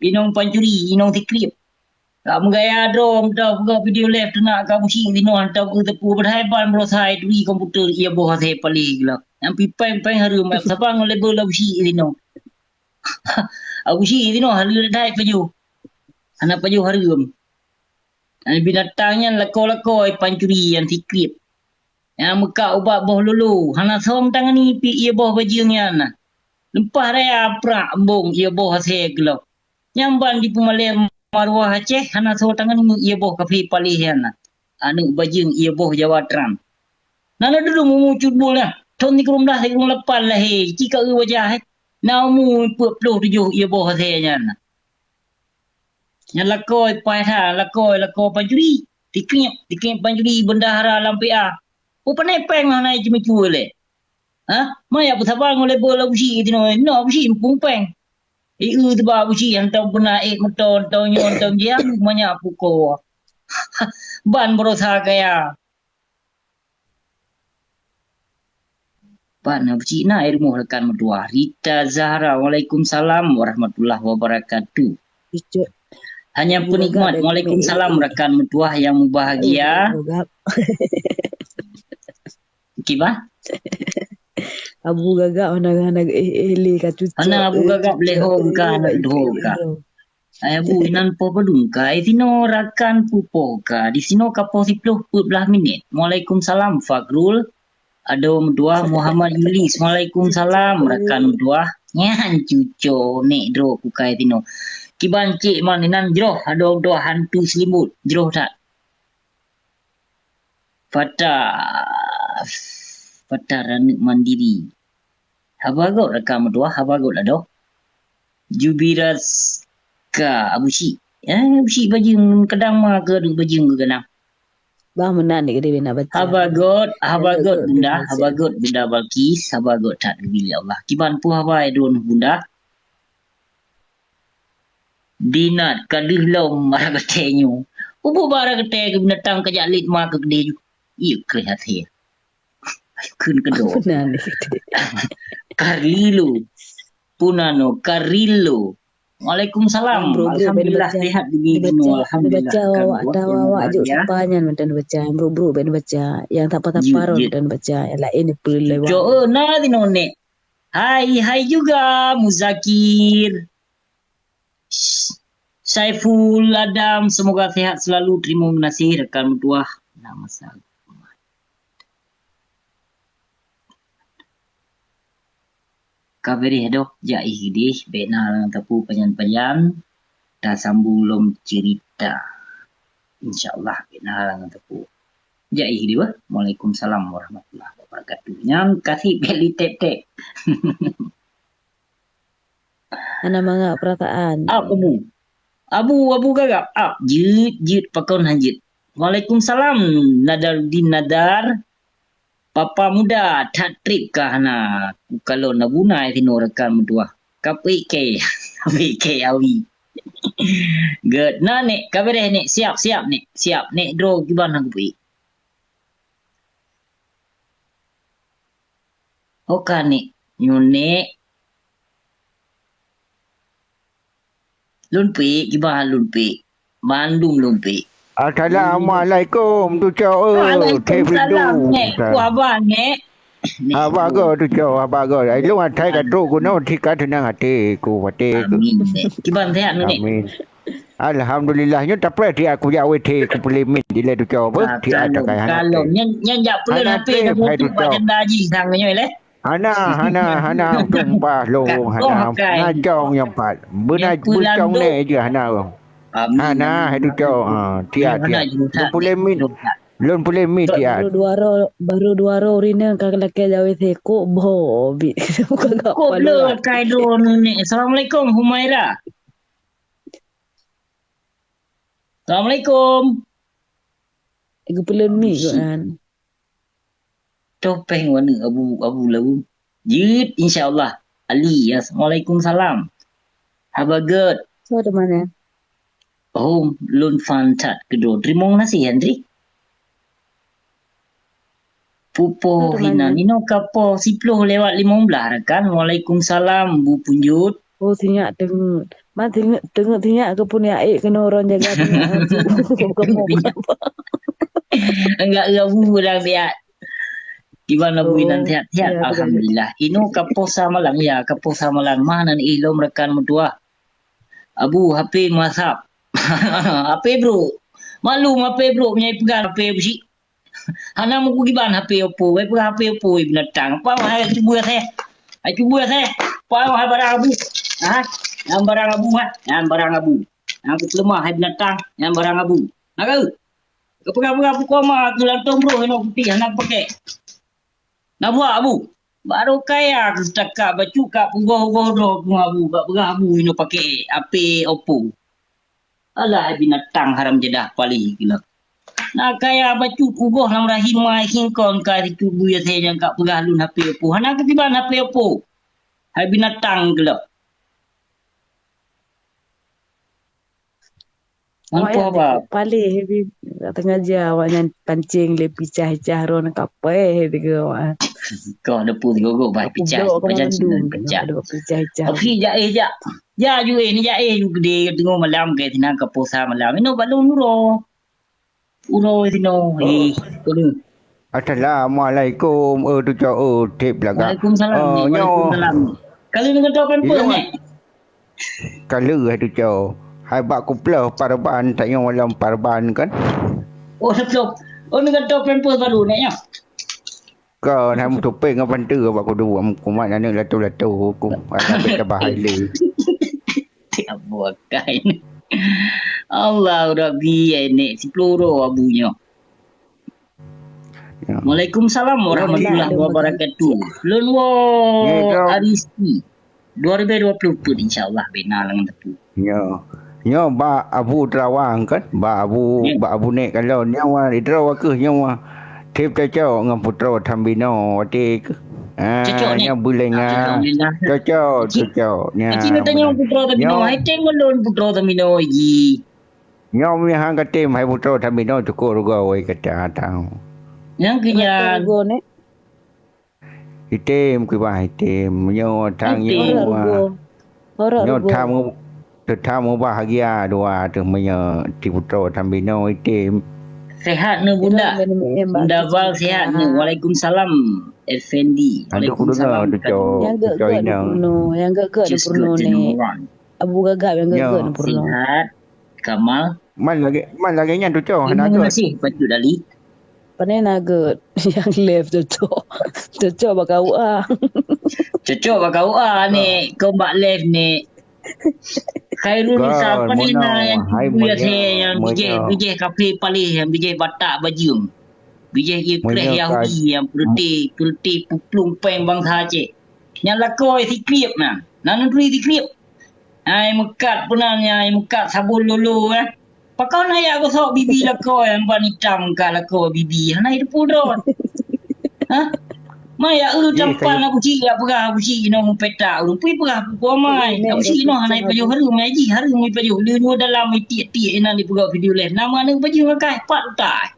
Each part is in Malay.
Inong pancuri, inong tikrip. Kak menggaya dong, dah buka video live tu nak kamu sih di nuan tahu ke tepu berhaiban berosai dui komputer ia boh saya paling lah. Yang pipeng peng haru mak sabang level lah sih di nuan. Aku sih di nuan haru dah paju. Anak paju haru. Binatangnya lako-lako pancuri yang tikrip. Yang muka ubat boh lulu. Hana som tangan ni pi ia boh bajingnya na. Lempah raya prak bong ia boh saya gelap. Nyamban di Pumalem Marwah Aceh hana so tangan ni ia boh kafe palihan na. Anu bajing ia boh Jawa Trans. Nana dulu mucut bola. Tahun ni kerum dah kerum lepan lah he. Jika wajah he. Namu puluh tujuh ia boh saya na. Yang lakoi pai ha lakoi pancuri. Tikrip pancuri bendahara lampi a. Panai peng lah naik cuma cuba le. Ha? Maya pun sabang oleh bola busi itu no busi impung peng. Tu ba busi yang tahu pernah meton tahu nyon tahu jiang manya puko. Ban berosa kaya. Pak busi na ilmu rekan medua. Rita Zahra. Waalaikumsalam warahmatullahi wabarakatuh. Hanya penikmat. Waalaikumsalam rekan medua yang bahagia. Kiba? Abu gagak anak ele ka cucu. Anak abu gagak leho ka anak doho ka. Abu inan po padung ka. Itino rakan pupo ka. Di sino ka po 10 minit. Waalaikumsalam Fakrul. Ado medua Muhammad Yulis. Waalaikumsalam rakan medua. Nyan cucu nek dro ku ka itino. Kiban cik man inan jroh ado doa hantu selimut. Jroh tak? Ranik mandiri. Habagot rekam dua, habagot ada. Jubiras ka abusi. Abusi bajing kedang mah ke bajing ke kenang. Bah menan ni gede bina baca. Habagot bunda Balkis, habagot tak bila Allah. Kiban pu habai don bunda. Dinat kadih lom marah ketenyo. Ubu bara kete ke binatang kejalit mah ke gede ju. Iya ke hati. Kun kedua. Carlilo. Punano. Carrillo. Waalaikumsalam. Alhamdulillah sehat di binu. Alhamdulillah. Baca awak juk sepanjang dan baca. Bro ben baca. Yang tapa-tapa dan baca. Yang lain perlu lewat. Jo na di none. Hai juga Muzakir. Saiful Adam, semoga sehat selalu. Terima kasih rekan medua. Nama saya. Kaveri hedoh jai hidih bena lang tapu panyan-panyan dah sambung lom cerita. InsyaAllah bena lang tapu jai hidih wah. Waalaikumsalam warahmatullahi wabarakatuh. Nyam kasih beli tep-tep. Ana mga perataan. Abu gagap. Jit pakon hanjit. Waalaikumsalam Nadar. Papa muda tak trip kah na kalau nak bunai tino rekan medua. Kapik ke awi. Good. Na nek kabere nek siap nek draw gimana kupi. Oka nek nyone Lunpi gimana lunpi. Bandung lunpi. Assalamualaikum tu cok. Waalaikumsalam nek kuaban nek. Abago tu cok abago. Lu atai ka tu kuno tika tenang hati ku hati. Amin. Kiban sehat nek. Amin. Alhamdulillahnya tapi dia aku ya wete ku pelimin dile tu cok apa dia ada kai hana. Kalau yang jak pula nape nak buat daji sangannya le. Hana tumpah lo hana. Najong yang pat. Benar bucong ne je hana. Hana itu cok. Dia. Lon polemik dia. Baru dua ro rina kakak jawe seko bo bi. Kok blur kai do ni. Assalamualaikum Humaira. Assalamualaikum. Iku polemik kan. Topeng warna abu labu. Jid insyaallah. Ali Assalamualaikum. Habagat. So di mana? Oh, lun fantat kedua. Terima kasih Hendrik. Pupo hina nino kapo 10 lewat 15 kan. Waalaikumsalam Bu Punjut. Oh sinyak teng Man tengok ke punya kena orang jaga tengok Enggak bu dah lihat. Gimana bu Inan sehat-sehat? ya, Alhamdulillah. Inu kaposa malang ya, kaposa malang mana ni ilom rekan medua. Abu HP masap. HP bro. Malu HP bro punya pegang HP besi. Hana mau pergi ban HP Oppo, pegang HP Oppo binatang. Apa hai cuba saya? Ai cuba saya. Apa hai barang abu? Ha? Yang barang abu ha? Yang barang abu. Yang lemah hai binatang, yang barang abu. Nak kau? Kau pegang-pegang aku koma aku lantong bro, nak putih nak pakai. Nak buat abu. Baru kaya aku setakat bacu kat pugoh-pugoh doh abu, kat pegang abu ini pakai HP Oppo. Alah binatang haram jedah pali gila. Nak kaya bacu pugoh nam rahimai hingkon ka itu buya saya yang kat pegang lun HP Oppo. Hana ketiban HP Oppo. Hai binatang gila. Mampu apa? Paling heavy tengah awaknya pancing le picah-picah ron kape gitu. Kau ada pun gogo bai picah. Macam cina pecah. Picah-picah. Tapi ja. Ya ju ni ja ju gede tengok malam ke tina ke posa malam. Ino balon uro. Uro tino. Kudu. Assalamualaikum. Tu cak tip laga. Waalaikumsalam. Waalaikumsalam. Kalau nak tahu pun ni. Kalau tu cak. Hai bak kuplah parban tak yang malam parban kan. Oh sebab. Oh ni tahu pun baru ni ya. Kau nak topeng apa tu bak kudu kumat nak latu-latu ku. Ada kita bahale. Tiap buat kain. Allah Rabbi ini si peluru abunya. Ya. Waalaikumsalam warahmatullahi wabarakatuh. Lunwo Ariski 2020 pun insyaAllah benar dengan tepu. Ya. Nya ba abu terawang kan. Ba abu nek kalau nyawa idra ke nyawa. Tip cacau dengan putra Tambino watik. Nya bulenga. Cacau. Nya. Cina tanya putra Tambino. Hai teng melon putra Tambino ji. Nya mi hang kate mai putra Tambino cukup ruga oi kata tang. Yang kenya item ke ba item nyo tang nyo. Nyo tham tetamu bahagia dua tu punya di putra Tambino item. Sehat ni bunda. Bunda Val sehat ni. Waalaikumsalam Effendi. Waalaikumsalam. Yang gak ni Purno ni. Abu gagap yang gak ni Purno. Sehat. Kamal. Man lagi nya tu cok. Terima kasih Patut Dali. Panai naga yang left cocok bakau Cocok bakau ni. Kau bak left ni. Khairul Nisa apa ni yang buya saya yang bijih kafe palih yang bijih batak bajung. Bijih Ukraine Yahudi yang perti puplung peng bangsa Aceh. Yang lakoi si klip nah. Nanudri si klip. Ai mekat punanya, ai mekat sabun lulu Pakau na ya gosok bibi lakoi yang ban hitam ka lakoi bibi. Hana itu pudron. Ha? Maya campan aku cik perah aku cik no peta rupi perah aku mai aku cik no hanai paju haru mai ji haru mai paju lu dalam ti ina di buka video live nama ni paju makai pat utak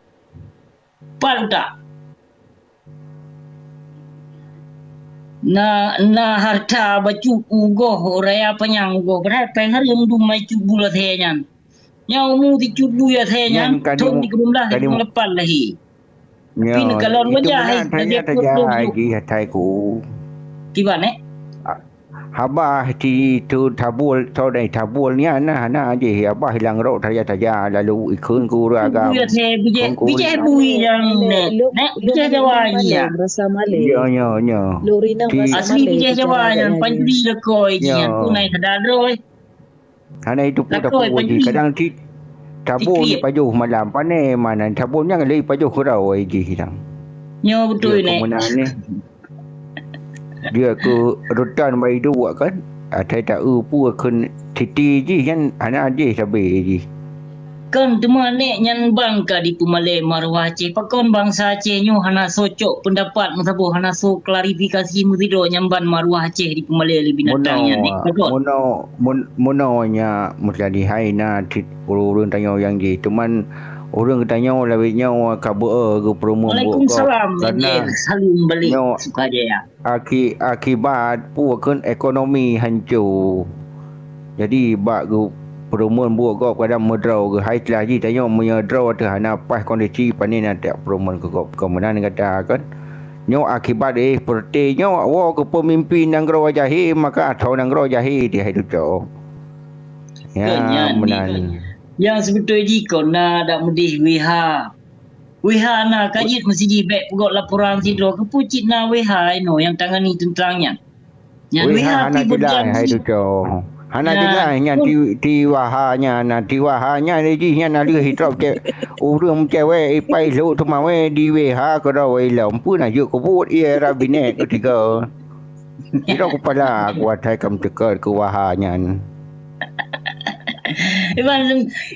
na harta baju ugoh raya penyang ugoh berai peng haru mdu mai cubula thenyan nyau mu di cubu ya thenyan thon di kerumlah lepan lahi. Tapi kalau wajah dia lagi hatai ku. Gimana? Habah di tu tabul tabul ni ana je habah hilang rok taja lalu ikun ku raga. Bijak bui yang nek bijak Jawa ya. Rasa Malay. Yo. Lorina asli bijak Jawa yang panjuri lekoi yang tunai kadadroi. Hana itu pun tak boleh kadang tabur ni pajuh malam panen mana tabur yang lagi pajuh kurau aje hilang. Nyo betul ni. Dia ke rutan mai dua kan. Ada tak pu kan titi je kan anak je sabe je. Kan cuma nek nyan bangka di Pumale Marwah Aceh pakon bangsa Aceh nyo hana socok pendapat musabo hana so klarifikasi mutido nyamban Marwah Aceh di Pumale lebih binatangnya nek mono nya mutladi haina tit urun tanya yang je cuman orang tanya lawitnya kabu ke promo. Waalaikumsalam. Salim balik suka je ya. Akibat puakan ekonomi hancur. Jadi bak ku perumun buat kau pada medraw ke hai telah ji tanya punya draw tu hana pas kondisi panin ada perumun ke kau kemudian kata kan nyo akibat seperti nyo wa ke pemimpin Nanggro Jahi maka atau Nanggro Jahi dia hidup jauh. Ya menan. Yang sebetulnya jika nak dak mudih WH na kajit mesti dibek pegok laporan sidro ke pucit na WH no yang tangani tentangnya. Yang WH hana jelas hidup jauh. Hana jelas nya ti wahanya na ti wahanya ni ji nya na liu hidup ke urang cewek ipai lu tu mawe di WH ko ro we lom pu na yu ko but ia rabinet ko tiga. Tidak kepala kuat hai kam tekat ke wahanya.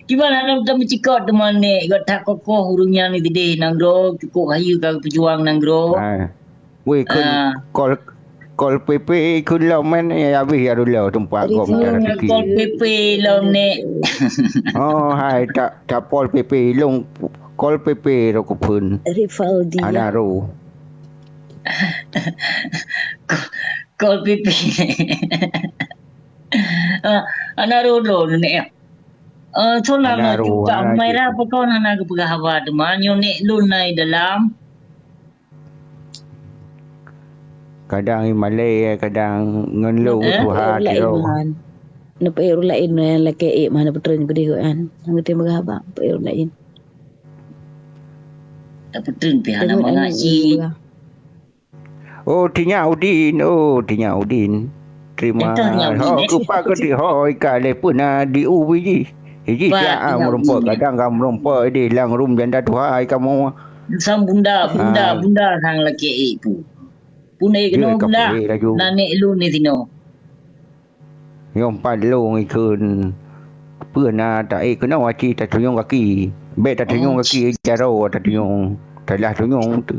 Gimana nak mencikot teman ni gotak kokoh urungnya ni dideh Nanggro cukup hayu ka pejuang Nanggro. Wei kun kol PP kun lo men ya habis ya dulu tempat kau minta kol PP lo ni. Oh hai tak pol PP long kol PP ro ko pun. Rivaldi. Anaro. Kol PP. Anaro lo ni. Solah tak merah apa kau nak ke pegawai teman yo ni lunai dalam kadang Malay kadang ngenlu Tuhan dia na pero lain na laki mana petren gede kan ngerti magahaba pero lain tak petren pihak nak mengaji Tinya Udin terima kupa ke di hoi kale pun di uwi ji dia merompak kadang kamu merompak di lang rum janda Tuhan kamu sang bunda sang laki ibu Puna kena pula nanek lu ni tino. Yang padlong ikun puna tak kena waci tak tuyung kaki. Bet tak tuyung kaki jaro tak tuyung. Telah tuyung tu.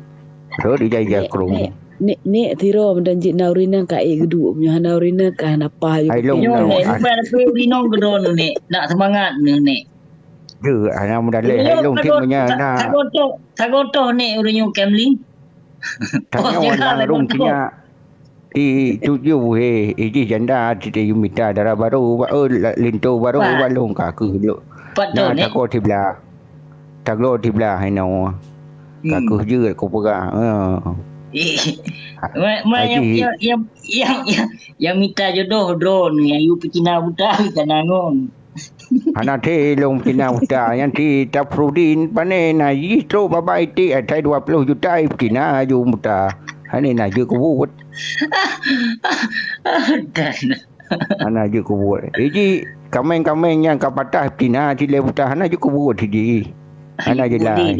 Ro di jaya krung. Nek tiro dan jik naurina ka gedu punya naurina ka napa yu. Yo nek bukan rino gedon ni nak semangat ni nek. Je ana mudale long tim punya na. Tagoto nek urunyo Kemlin. Tanya orang rum punya di tujuh ini janda di minta darah baru lintu baru balung kaku dulu. Nah takut di belah hai no kaku je ko pegang. Yang minta jodoh drone yang you pecina buta kanangon. Anak te long pina uta yang ti Tafrudin pane na yitro babai ti atai 20 juta pina ju muta hani na ju kubut ana ju kubut iji kameng yang kapatah pina ti le buta ana ju kubut di ana je lai